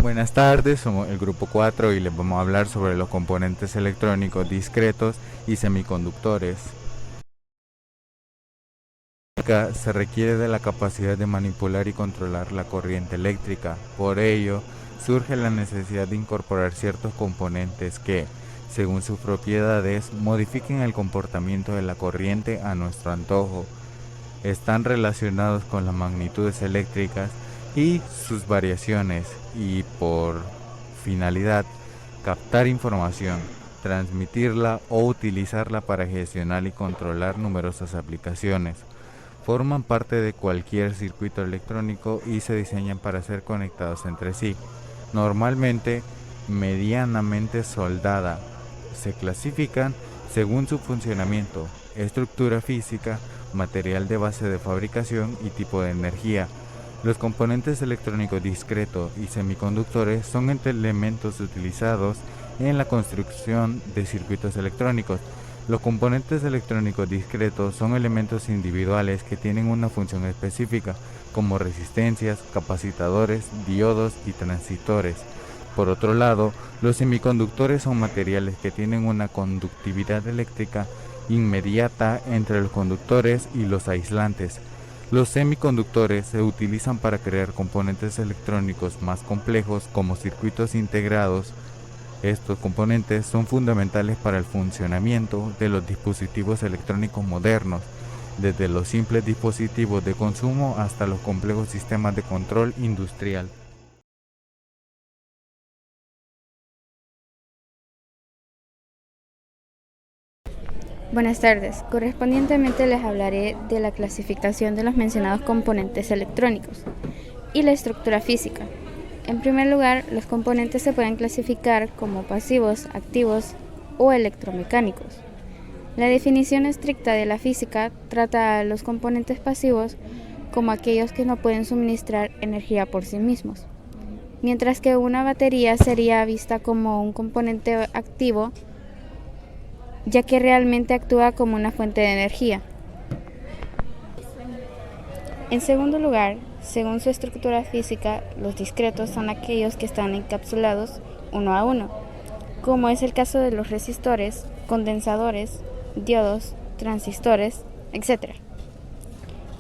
Buenas tardes, somos el grupo 4 y les vamos a hablar sobre los componentes electrónicos discretos y semiconductores. Se requiere de la capacidad de manipular y controlar la corriente eléctrica. Por ello, surge la necesidad de incorporar ciertos componentes que, según sus propiedades, modifiquen el comportamiento de la corriente a nuestro antojo. Están relacionados con las magnitudes eléctricas y sus variaciones y por finalidad captar información, transmitirla o utilizarla para gestionar y controlar numerosas aplicaciones. Forman parte de cualquier circuito electrónico y se diseñan para ser conectados entre sí. Normalmente medianamente soldada. Se clasifican según su funcionamiento, estructura física, material de base de fabricación y tipo de energía. Los componentes electrónicos discretos y semiconductores son entre elementos utilizados en la construcción de circuitos electrónicos. Los componentes electrónicos discretos son elementos individuales que tienen una función específica, como resistencias, capacitadores, diodos y transistores. Por otro lado, los semiconductores son materiales que tienen una conductividad eléctrica inmediata entre los conductores y los aislantes. Los semiconductores se utilizan para crear componentes electrónicos más complejos como circuitos integrados. Estos componentes son fundamentales para el funcionamiento de los dispositivos electrónicos modernos, desde los simples dispositivos de consumo hasta los complejos sistemas de control industrial. Buenas tardes. Correspondientemente les hablaré de la clasificación de los mencionados componentes electrónicos y la estructura física. En primer lugar, los componentes se pueden clasificar como pasivos, activos o electromecánicos. La definición estricta de la física trata a los componentes pasivos como aquellos que no pueden suministrar energía por sí mismos, mientras que una batería sería vista como un componente activo ya que realmente actúa como una fuente de energía. En segundo lugar, según su estructura física, los discretos son aquellos que están encapsulados uno a uno, como es el caso de los resistores, condensadores, diodos, transistores, etc.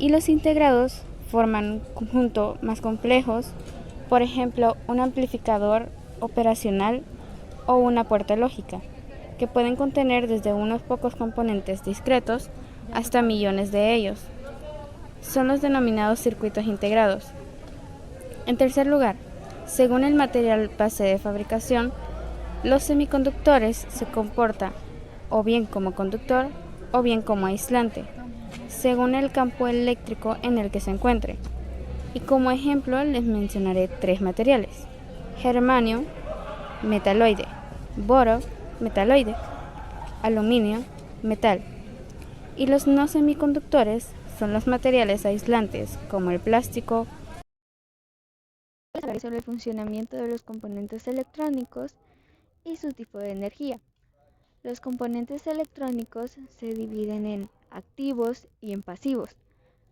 Y los integrados forman un conjunto más complejos, por ejemplo, un amplificador operacional o una puerta lógica, que pueden contener desde unos pocos componentes discretos hasta millones de ellos. Son los denominados circuitos integrados. En tercer lugar, según el material base de fabricación, los semiconductores se comportan o bien como conductor o bien como aislante, según el campo eléctrico en el que se encuentre. Y como ejemplo les mencionaré tres materiales: germanio, metaloide; boro, metaloide; aluminio, metal. Y los no semiconductores son los materiales aislantes como el plástico. Hablaré sobre el funcionamiento de los componentes electrónicos y su tipo de energía. Los componentes electrónicos se dividen en activos y en pasivos.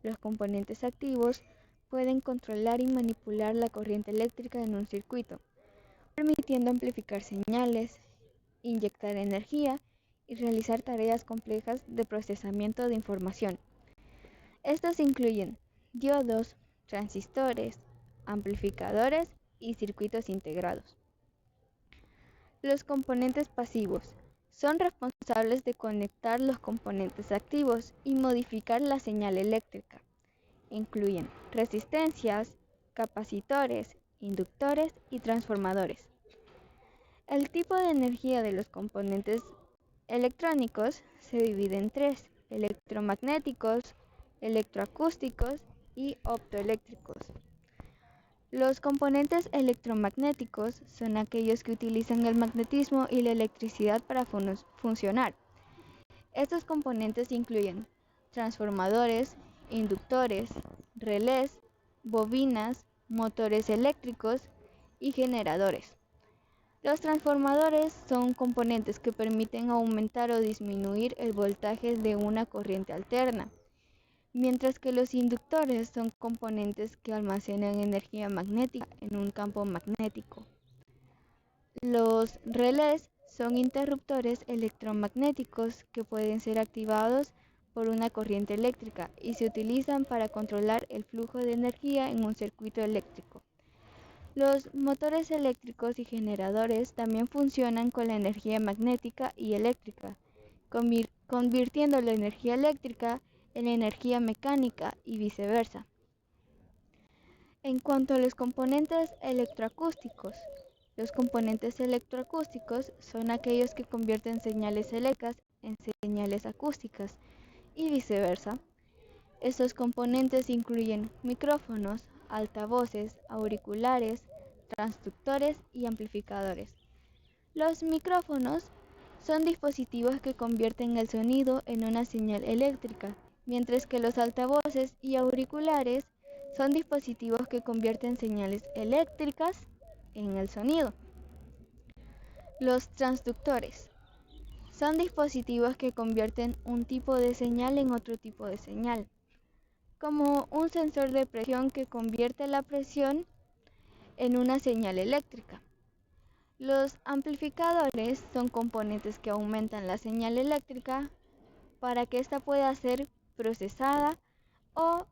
Los componentes activos pueden controlar y manipular la corriente eléctrica en un circuito, permitiendo amplificar señales, inyectar energía y realizar tareas complejas de procesamiento de información. Estos incluyen diodos, transistores, amplificadores y circuitos integrados. Los componentes pasivos son responsables de conectar los componentes activos y modificar la señal eléctrica. Incluyen resistencias, capacitores, inductores y transformadores. El tipo de energía de los componentes electrónicos se divide en tres: electromagnéticos, electroacústicos y optoeléctricos. Los componentes electromagnéticos son aquellos que utilizan el magnetismo y la electricidad para funcionar. Estos componentes incluyen transformadores, inductores, relés, bobinas, motores eléctricos y generadores. Los transformadores son componentes que permiten aumentar o disminuir el voltaje de una corriente alterna, mientras que los inductores son componentes que almacenan energía magnética en un campo magnético. Los relés son interruptores electromagnéticos que pueden ser activados por una corriente eléctrica y se utilizan para controlar el flujo de energía en un circuito eléctrico. Los motores eléctricos y generadores también funcionan con la energía magnética y eléctrica, convirtiendo la energía eléctrica en energía mecánica y viceversa. En cuanto a los componentes electroacústicos, los componentes electroacústicos son aquellos que convierten señales eléctricas en señales acústicas y viceversa. Estos componentes incluyen micrófonos, altavoces, auriculares, transductores y amplificadores. Los micrófonos son dispositivos que convierten el sonido en una señal eléctrica, mientras que los altavoces y auriculares son dispositivos que convierten señales eléctricas en el sonido. Los transductores son dispositivos que convierten un tipo de señal en otro tipo de señal, como un sensor de presión que convierte la presión en una señal eléctrica. Los amplificadores son componentes que aumentan la señal eléctrica para que ésta pueda ser procesada o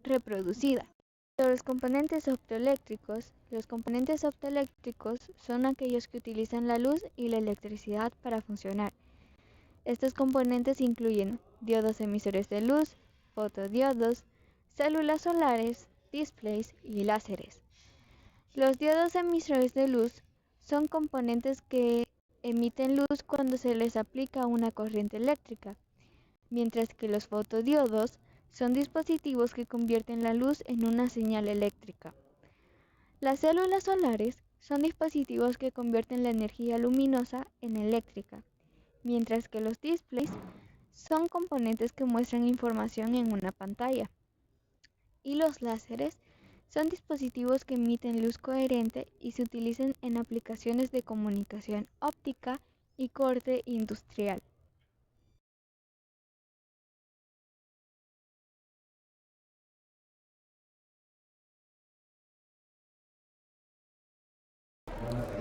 reproducida. Los componentes optoeléctricos son aquellos que utilizan la luz y la electricidad para funcionar. Estos componentes incluyen diodos emisores de luz, fotodiodos, células solares, displays y láseres. Los diodos emisores de luz son componentes que emiten luz cuando se les aplica una corriente eléctrica, mientras que los fotodiodos son dispositivos que convierten la luz en una señal eléctrica. Las células solares son dispositivos que convierten la energía luminosa en eléctrica, mientras que los displays son componentes que muestran información en una pantalla. Y los láseres son dispositivos que emiten luz coherente y se utilizan en aplicaciones de comunicación óptica y corte industrial.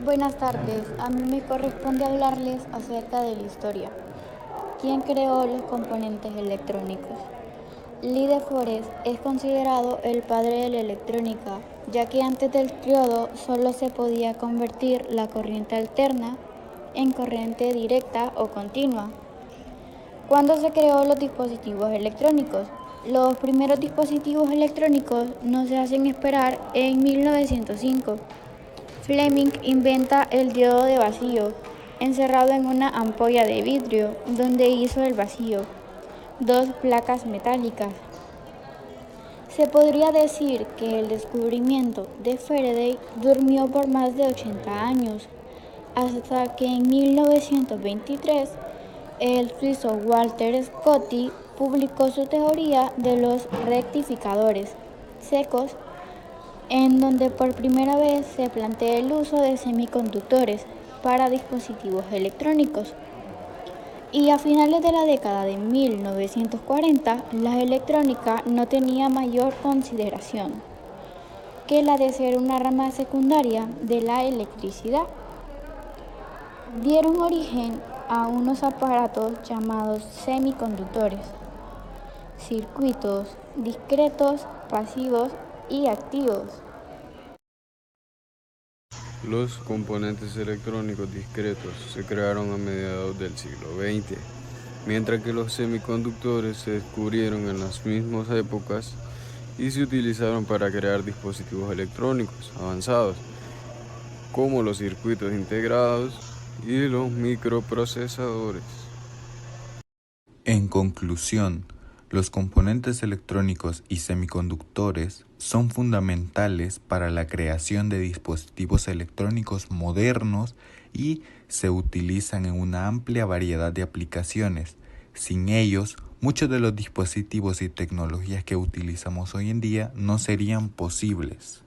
Buenas tardes, a mí me corresponde hablarles acerca de la historia. ¿Quién creó los componentes electrónicos? Lee de Forest es considerado el padre de la electrónica, ya que antes del triodo solo se podía convertir la corriente alterna en corriente directa o continua. ¿Cuándo se creó los dispositivos electrónicos? Los primeros dispositivos electrónicos no se hacen esperar en 1905. Fleming inventa el diodo de vacío, encerrado en una ampolla de vidrio, donde hizo el vacío, 2 placas metálicas. Se podría decir que el descubrimiento de Faraday durmió por más de 80 años, hasta que en 1923 el suizo Walter Scotty publicó su teoría de los rectificadores secos, en donde por primera vez se plantea el uso de semiconductores para dispositivos electrónicos. Y a finales de la década de 1940, la electrónica no tenía mayor consideración que la de ser una rama secundaria de la electricidad. Dieron origen a unos aparatos llamados semiconductores, circuitos discretos, pasivos y activos. Los componentes electrónicos discretos se crearon a mediados del siglo XX, mientras que los semiconductores se descubrieron en las mismas épocas y se utilizaron para crear dispositivos electrónicos avanzados, como los circuitos integrados y los microprocesadores. En conclusión, los componentes electrónicos y semiconductores son fundamentales para la creación de dispositivos electrónicos modernos y se utilizan en una amplia variedad de aplicaciones. Sin ellos, muchos de los dispositivos y tecnologías que utilizamos hoy en día no serían posibles.